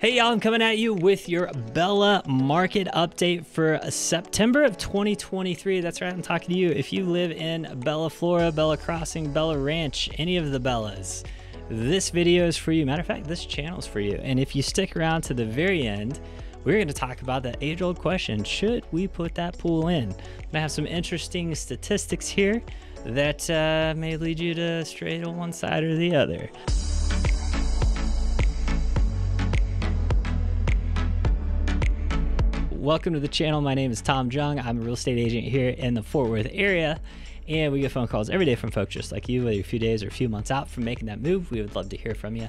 Hey y'all, I'm coming at you with your Bella market update for September of 2023. That's right, I'm talking to you. If you live in Bella Flora, Bella Crossing, Bella Ranch, any of the Bellas, this video is for you. Matter of fact, this channel is for you. And if you stick around to the very end, we're going to talk about that age-old question, should we put that pool in? I have some interesting statistics here that may lead you to stray to one side or the other. Welcome to the channel. My name is Tom Jung. I'm a real estate agent here in the Fort Worth area, and we get phone calls every day from folks just like you, whether you're a few days or a few months out from making that move. We would love to hear from you.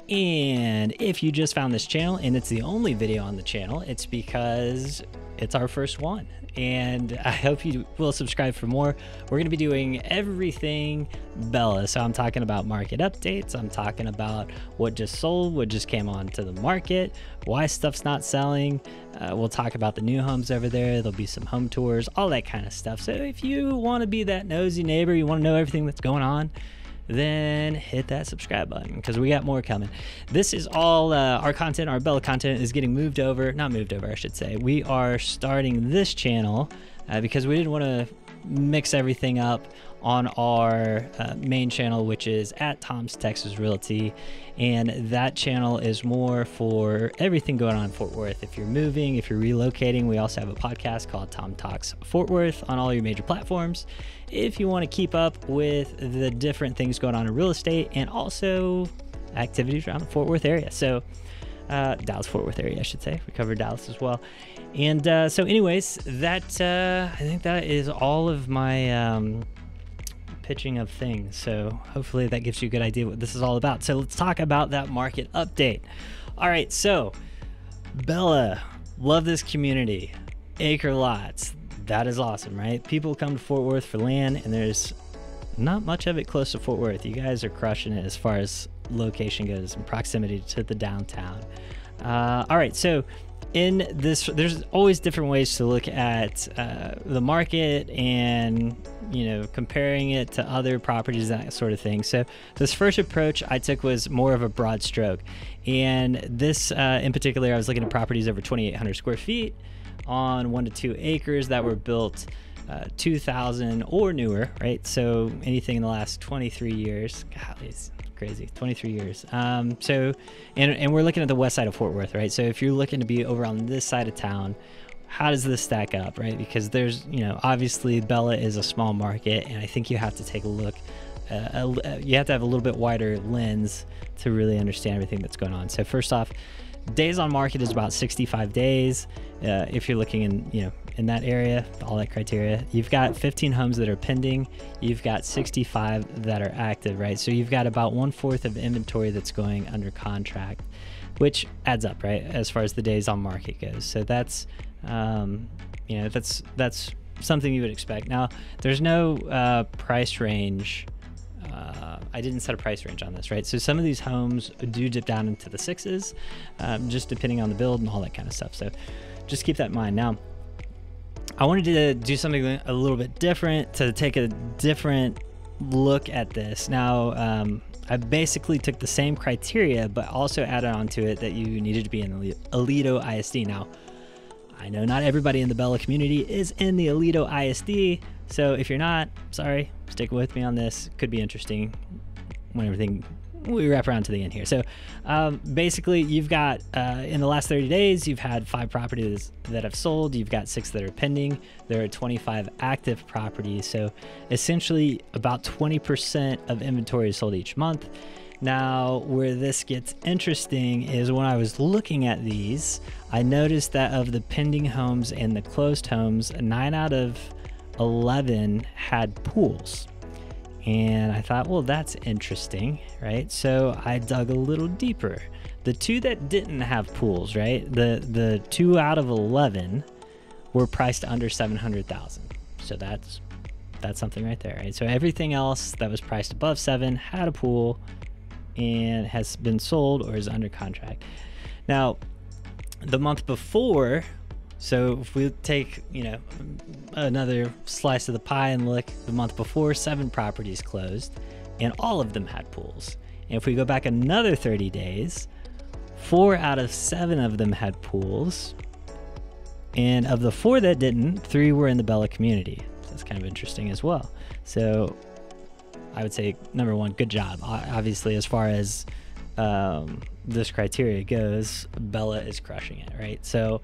And if you just found this channel and it's the only video on the channel, it's because it's our first one. And I hope you will subscribe for more. We're going to be doing everything Bella. So I'm talking about market updates. I'm talking about what just sold, what just came onto the market, why stuff's not selling. We'll talk about the new homes over there. There'll be some home tours, all that kind of stuff. So if you want to be that nosy neighbor, you want to know everything that's going on, then hit that subscribe button because we got more coming. This is all our content. Our Bella content is getting moved over, not moved over, I should say. We are starting this channel because we didn't want to mix everything up on our main channel, which is at Tom's Texas Realty. And that channel is more for everything going on in Fort Worth. If you're moving, if you're relocating, we also have a podcast called Tom Talks Fort Worth on all your major platforms. If you want to keep up with the different things going on in real estate and also activities around the Fort Worth area. So Dallas-Fort Worth area, I should say. We covered Dallas as well. And so anyways, that I think that is all of my pitching of things. So hopefully that gives you a good idea what this is all about. So let's talk about that market update. All right, so Bella, love this community. Acre lots, that is awesome, right? People come to Fort Worth for land, and there's not much of it close to Fort Worth. You guys are crushing it as far as location goes and proximity to the downtown. All right, so in this, there's always different ways to look at the market and, you know, comparing it to other properties, that sort of thing. So this first approach I took was more of a broad stroke. And this in particular, I was looking at properties over 2,800 square feet on 1 to 2 acres that were built 2000 or newer, right? So anything in the last 23 years. Golly, it's crazy, 23 years. So, and we're looking at the west side of Fort Worth, right? So if you're looking to be over on this side of town, how does this stack up, right? Because there's, you know, obviously Bella is a small market, and I think you have to take a look. You have to have a little bit wider lens to really understand everything that's going on. So first off, days on market is about 65 days. If you're looking in, you know, in that area, all that criteria, you've got 15 homes that are pending. You've got 65 that are active, right? So you've got about 1/4 of inventory that's going under contract, which adds up, right? As far as the days on market goes. So that's, you know, that's something you would expect. Now, there's no price range. I didn't set a price range on this, right? So some of these homes do dip down into the 6s, just depending on the build and all that kind of stuff. So just keep that in mind. Now, I wanted to do something a little bit different, to take a different look at this. Now, I basically took the same criteria, but also added on to it that you needed to be in the Aledo ISD. Now, I know not everybody in the Bella community is in the Aledo ISD, so if you're not, sorry, stick with me on this. Could be interesting when we wrap around to the end here. So basically, you've got in the last 30 days, you've had 5 properties that have sold. You've got 6 that are pending. There are 25 active properties. So essentially, about 20% of inventory is sold each month. Now, where this gets interesting is when I was looking at these, I noticed that of the pending homes and the closed homes, 9 out of 11 had pools. And I thought, well, that's interesting, right? So I dug a little deeper. The 2 that didn't have pools, right? The 2 out of 11 were priced under $700,000. So that's something right there, right? So everything else that was priced above 7 had a pool and has been sold or is under contract. Now, the month before, so if we take, you know, another slice of the pie and look, the month before, 7 properties closed and all of them had pools. And if we go back another 30 days, 4 out of 7 of them had pools. And of the 4 that didn't, 3 were in the Bella community. So that's kind of interesting as well. So I would say, number one, good job. Obviously, as far as this criteria goes, Bella is crushing it, right? So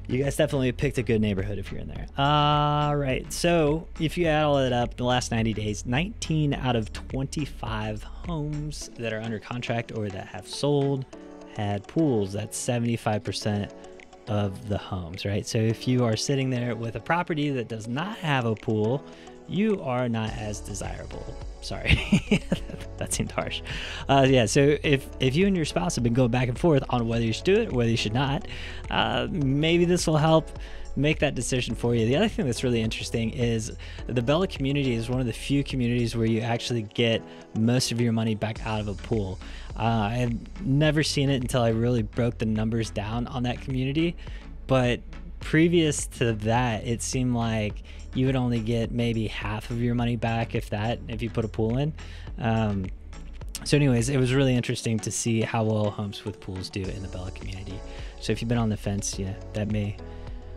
you guys definitely picked a good neighborhood if you're in there. All right, so if you add all that up, the last 90 days, 19 out of 25 homes that are under contract or that have sold had pools. That's 75% of the homes, right? So if you are sitting there with a property that does not have a pool, you are not as desirable. Sorry, that seemed harsh. Yeah, so if you and your spouse have been going back and forth on whether you should do it or whether you should not, maybe this will help make that decision for you. The other thing that's really interesting is the Bella community is one of the few communities where you actually get most of your money back out of a pool. I've never seen it until I really broke the numbers down on that community, but previous to that, it seemed like you would only get maybe half of your money back, if that, if you put a pool in. So anyways, it was really interesting to see how well homes with pools do in the Bella community. So if you've been on the fence, yeah, that may,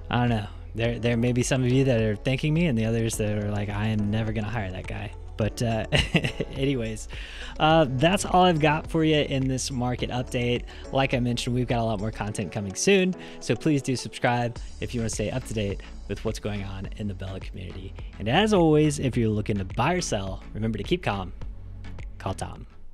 I don't know, there may be some of you that are thanking me and the others that are like, I am never gonna hire that guy. But anyways, that's all I've got for you in this market update. Like I mentioned, we've got a lot more content coming soon, so please do subscribe if you want to stay up to date with what's going on in the Bella community. And as always, if you're looking to buy or sell, remember to keep calm, call Tom.